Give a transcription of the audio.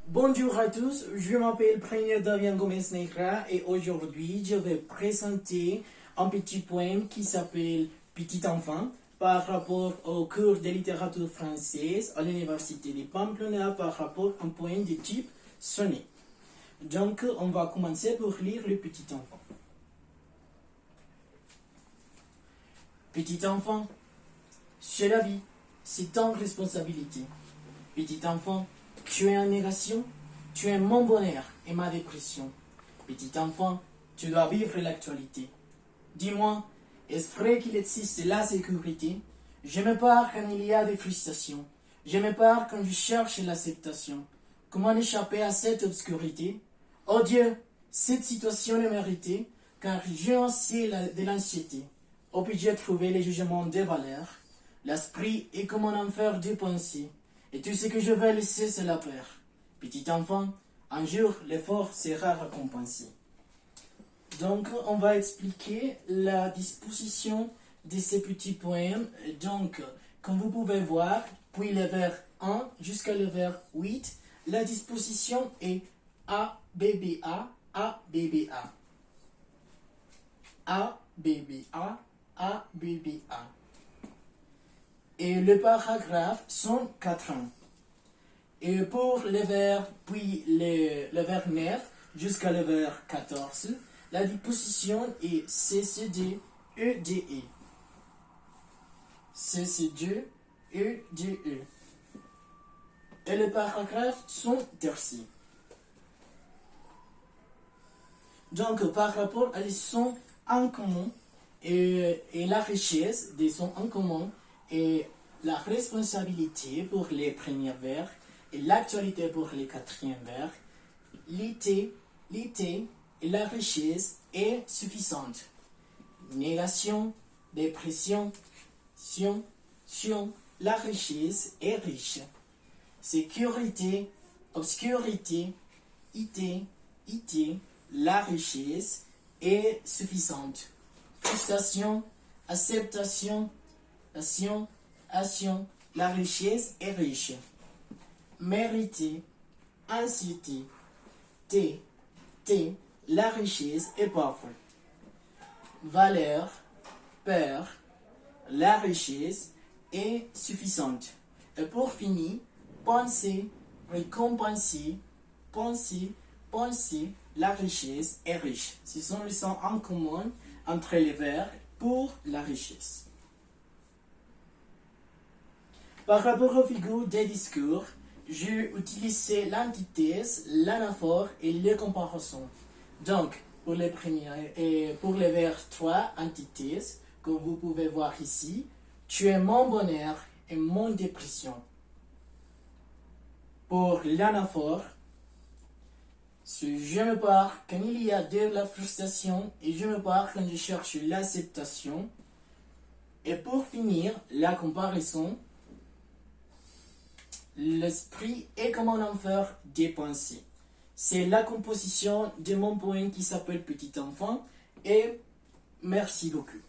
Bonjour à tous, je m'appelle Premier Davian Gomez Negra et aujourd'hui je vais présenter un petit poème qui s'appelle Petit enfant par rapport au cours de littérature française à l'université de Pamplona par rapport à un poème de type sonnet. Donc on va commencer pour lire le petit enfant. Petit enfant, c'est la vie, c'est ton responsabilité. Petit enfant, tu es en négation, tu es mon bonheur et ma dépression. Petit enfant, tu dois vivre l'actualité. Dis-moi, est-ce vrai qu'il existe la sécurité? Je me pars quand il y a des frustrations. Je me pars quand je cherche l'acceptation. Comment échapper à cette obscurité? Oh Dieu, cette situation est méritée, car je sais de l'anxiété. Où puis-je trouver les jugements des valeurs? L'esprit est comme un enfer de pensée. Et tout ce que je vais laisser, c'est la peur. Petit enfant, un jour, l'effort sera récompensé. Donc, on va expliquer la disposition de ces petits poèmes. Donc, comme vous pouvez voir, puis le vers 1 jusqu'à le vers 8, la disposition est A, B, B, A, A, B, B, A. A, B, B, A, A, B, B, A. Et le paragraphe sont 4 ans. Et pour le vers, puis le vers 9 jusqu'à le vers 14, la disposition est CCD, EDE. CCD, EDE. Et les paragraphes sont tercés. Donc, par rapport à les sons en commun et la richesse des sons en commun, et la responsabilité pour les premiers vers et l'actualité pour les quatrièmes vers, l'été et la richesse est suffisante. Négation, dépression, la richesse est riche. Sécurité, obscurité, la richesse est suffisante. Frustration, acceptation, la richesse est riche. Mériter, anxiété, la richesse est parfaite. Valeur, peur, la richesse est suffisante. Et pour finir, penser, récompenser, la richesse est riche. Ce sont les sons en commun entre les vers pour la richesse. Par rapport aux figures des discours, j'ai utilisé l'antithèse, l'anaphore et les comparaisons. Donc, pour les premiers et pour les vers 3, antithèse, comme vous pouvez voir ici, tu es mon bonheur et mon dépression. Pour l'anaphore, je me pars quand il y a de la frustration et je me pars quand je cherche l'acceptation. Et pour finir, la comparaison, l'esprit est comme un enfer des pensées. C'est la composition de mon poème qui s'appelle Petit enfant et merci beaucoup.